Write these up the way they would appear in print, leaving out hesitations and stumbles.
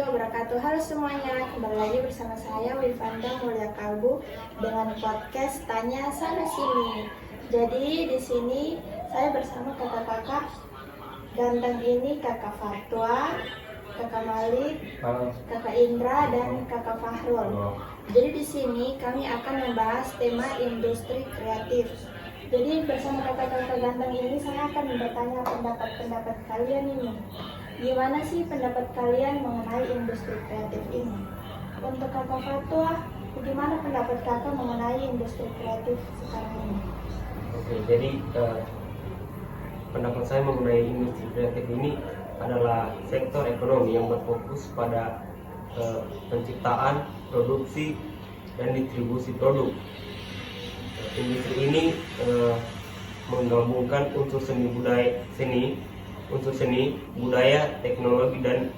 wabarakatuh. Halo semuanya, kembali lagi bersama saya Wilfanda Mulia Kalbu dengan podcast Tanya Sana Sini. Jadi di sini saya bersama kakak-kakak ganteng ini, kakak Fatwa, kakak Malik, kakak Indra, dan kakak Fahrul. Jadi di sini kami akan membahas tema industri kreatif. Jadi bersama kakak-kakak ganteng ini saya akan bertanya pendapat kalian ini. Gimana sih pendapat kalian mengenai industri kreatif ini? Untuk kakak Fatwa, bagaimana pendapat kakak mengenai industri kreatif sekarang ini? Oke, jadi pendapat saya mengenai industri kreatif ini adalah sektor ekonomi yang berfokus pada penciptaan, produksi, dan distribusi produk. Industri ini menggabungkan unsur seni, budaya, teknologi, dan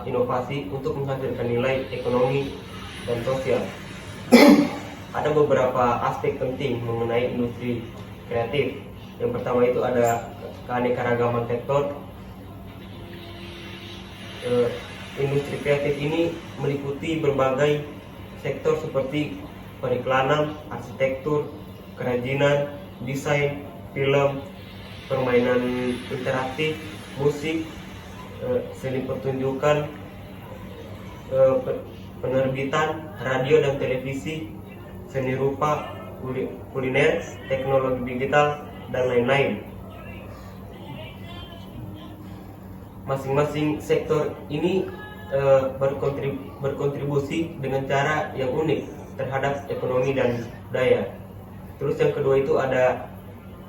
inovasi untuk menghasilkan nilai ekonomi dan sosial. Ada beberapa aspek penting mengenai industri kreatif. Yang pertama itu ada keanekaragaman sektor. Industri kreatif ini meliputi berbagai sektor seperti periklanan, arsitektur, kerajinan, desain, film, permainan interaktif, musik, seni pertunjukan, penerbitan, radio dan televisi, seni rupa, kuliner, teknologi digital, dan lain-lain. Masing-masing sektor ini berkontribusi dengan cara yang unik terhadap ekonomi dan budaya. Terus yang kedua itu ada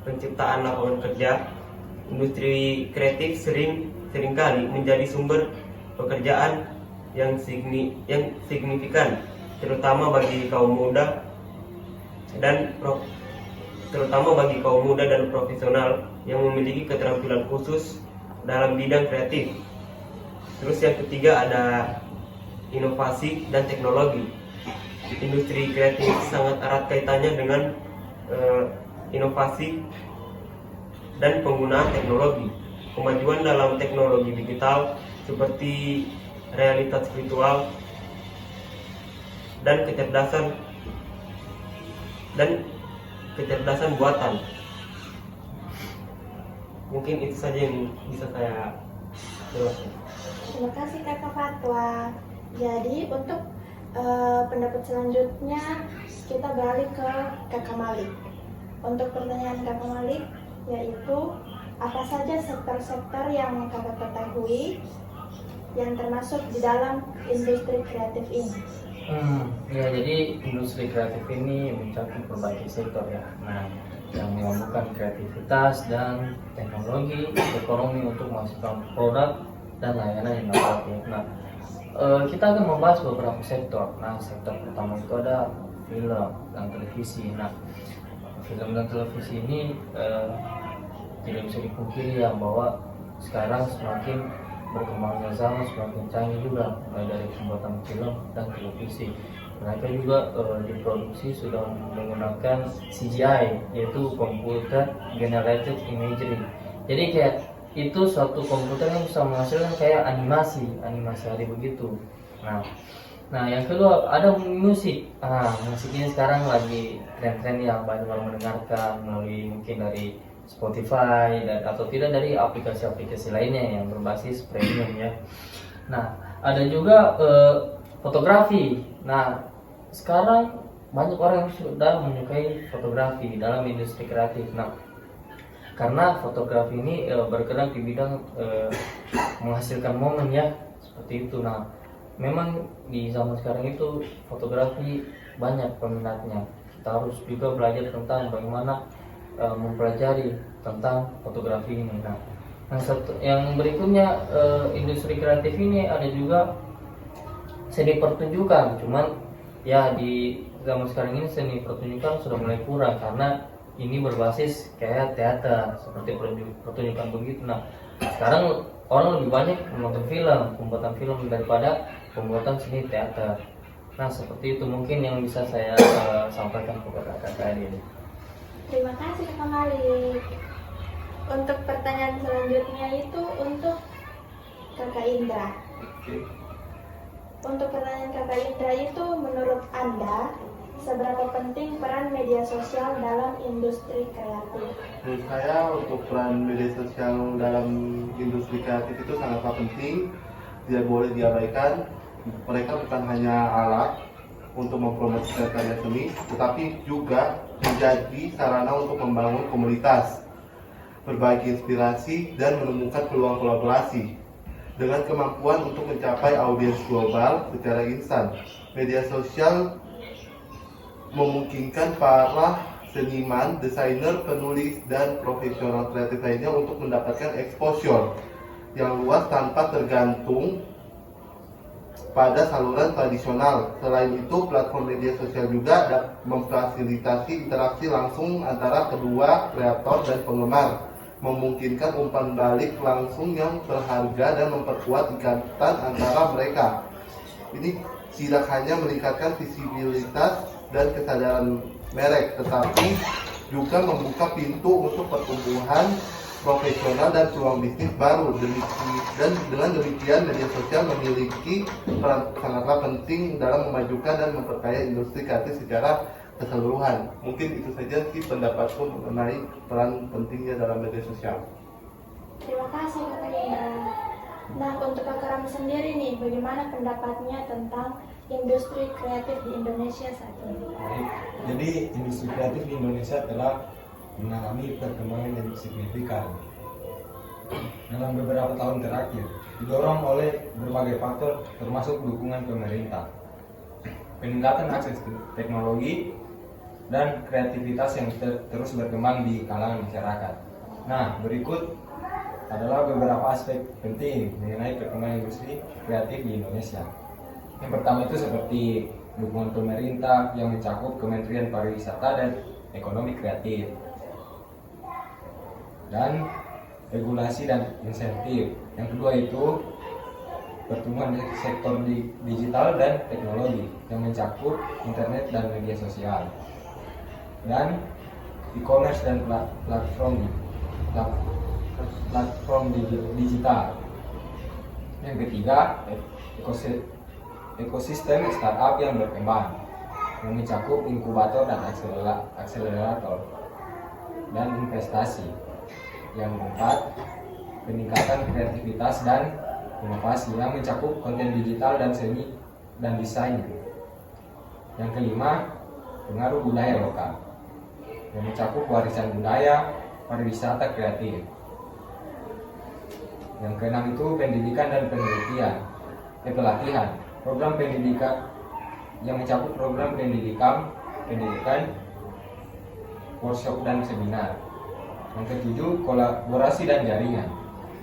penciptaan lapangan kerja. Industri kreatif seringkali menjadi sumber pekerjaan yang signifikan, terutama bagi kaum muda dan profesional yang memiliki keterampilan khusus dalam bidang kreatif. Terus yang ketiga ada inovasi dan teknologi. Industri kreatif sangat erat kaitannya dengan inovasi dan penggunaan teknologi. Kemajuan dalam teknologi digital seperti realitas virtual dan kecerdasan buatan. Mungkin itu saja yang bisa saya jelaskan. Terima kasih kakak Fatwa. Jadi untuk pendapat selanjutnya kita beralih ke kakak Malik. Untuk pertanyaan kakak Malik yaitu apa saja sektor-sektor yang kakak ketahui yang termasuk di dalam industri kreatif ini? Ya, jadi industri kreatif ini mencakup berbagai sektor ya. Nah, yang menyambungkan kreativitas dan teknologi ekonomi untuk menghasilkan produk dan layanan inovatif. Nah, kita akan membahas beberapa sektor. Nah, sektor pertama itu ada film dan televisi. Nah, film dan televisi ini tidak bisa dipungkiri ya bahwa sekarang semakin berkembangnya zaman, semakin canggih juga, mulai dari pembuatan film dan televisi. Mereka juga diproduksi sudah menggunakan CGI, yaitu Computer Generated Imagery. Jadi kayak itu suatu komputer yang bisa menghasilkan kayak animasi hari begitu. Nah yang kedua ada musik. Musik ini sekarang lagi tren-tren yang banyak orang mendengarkan melalui mungkin dari Spotify atau tidak dari aplikasi-aplikasi lainnya yang berbasis premium ya. Nah ada juga fotografi. Nah sekarang banyak orang yang sudah menyukai fotografi dalam industri kreatif. Nah karena fotografi ini bergerak di bidang menghasilkan momen ya, seperti itu. Nah memang di zaman sekarang itu fotografi banyak peminatnya. Kita harus juga belajar tentang bagaimana mempelajari tentang fotografi ini. Nah yang berikutnya industri kreatif ini ada juga seni pertunjukan. Cuman ya di zaman sekarang ini seni pertunjukan sudah mulai kurang karena ini berbasis kayak teater seperti pertunjukan begitu. Nah sekarang orang lebih banyak menonton pembuatan film daripada pembuatan seni teater. Nah seperti itu mungkin yang bisa saya sampaikan kepada kakak ini. Terima kasih kakak Malik. Untuk pertanyaan selanjutnya itu untuk kakak Indra. Untuk pertanyaan Kakak Indra itu, menurut Anda, seberapa penting peran media sosial dalam industri kreatif? Menurut saya untuk peran media sosial dalam industri kreatif itu sangatlah penting, tidak boleh diabaikan. Mereka bukan hanya alat untuk mempromosikan karya seni, tetapi juga menjadi sarana untuk membangun komunitas, berbagi inspirasi, dan menemukan peluang kolaborasi. Dengan kemampuan untuk mencapai audiens global secara instan, media sosial memungkinkan para seniman, desainer, penulis, dan profesional kreatif lainnya untuk mendapatkan exposure yang luas tanpa tergantung pada saluran tradisional. Selain itu, platform media sosial juga dapat memfasilitasi interaksi langsung antara kedua kreator dan penggemar, memungkinkan umpan balik langsung yang berharga dan memperkuat ikatan antara mereka. Ini tidak hanya meningkatkan visibilitas dan kesadaran merek, tetapi juga membuka pintu untuk pertumbuhan profesional dan peluang bisnis baru. Dan dengan demikian, media sosial memiliki peran sangatlah penting dalam memajukan dan memperkaya industri kreatif secara keseluruhan. Mungkin itu saja sih pendapatku mengenai peran pentingnya dalam media sosial. Terima kasih Kakak Indra. Nah, untuk Kakak Rami sendiri nih, bagaimana pendapatnya tentang industri kreatif di Indonesia saat ini? Baik, jadi industri kreatif di Indonesia telah mengalami perkembangan yang signifikan dalam beberapa tahun terakhir, didorong oleh berbagai faktor termasuk dukungan pemerintah, peningkatan akses teknologi, dan kreativitas yang terus berkembang di kalangan masyarakat. Nah, berikut adalah beberapa aspek penting mengenai perkembangan industri kreatif di Indonesia. Yang pertama itu seperti dukungan pemerintah yang mencakup Kementerian Pariwisata dan Ekonomi Kreatif, dan regulasi dan insentif. Yang kedua itu pertumbuhan sektor digital dan teknologi yang mencakup internet dan media sosial, dan e-commerce dan platform digital. Yang ketiga, ekosistem startup yang berkembang yang mencakup inkubator dan akselerator dan investasi. Yang keempat, peningkatan kreativitas dan inovasi yang mencakup konten digital dan seni dan desain. Yang kelima, pengaruh budaya lokal yang mencakup warisan budaya, pariwisata kreatif. Yang keenam itu pendidikan dan penelitian, pelatihan, program pendidikan yang mencakup program pendidikan, workshop dan seminar. Yang ketujuh, kolaborasi dan jaringan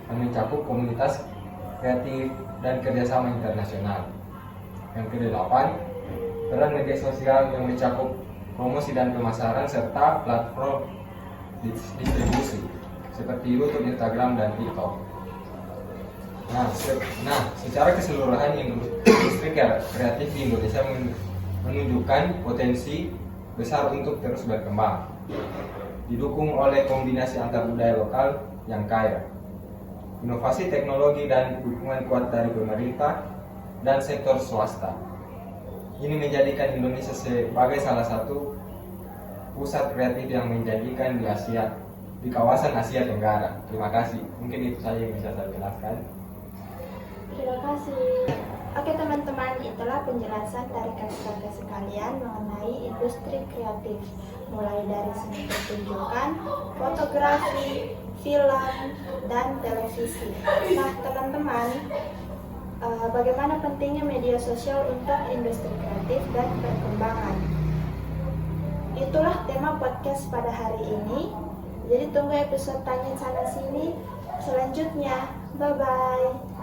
yang mencakup komunitas kreatif dan kerjasama internasional. Yang kedelapan, peran media sosial yang mencakup promosi dan pemasaran serta platform distribusi seperti YouTube, Instagram, dan TikTok. Nah, secara keseluruhan industri kreatif di Indonesia menunjukkan potensi besar untuk terus berkembang, didukung oleh kombinasi antar budaya lokal yang kaya, inovasi teknologi, dan dukungan kuat dari pemerintah dan sektor swasta. Ini menjadikan Indonesia sebagai salah satu pusat kreatif yang menjanjikan di kawasan Asia Tenggara. Terima kasih. Mungkin itu saja yang bisa saya jelaskan. Terima kasih. Oke teman-teman, itulah penjelasan dari kakak-kakak sekalian mengenai industri kreatif, mulai dari seni pertunjukan, fotografi, film, dan televisi. Nah teman-teman, bagaimana pentingnya media sosial untuk industri kreatif dan perkembangan? Itulah tema podcast pada hari ini. Jadi tunggu episode Tanya Sana Sini selanjutnya. Bye-bye.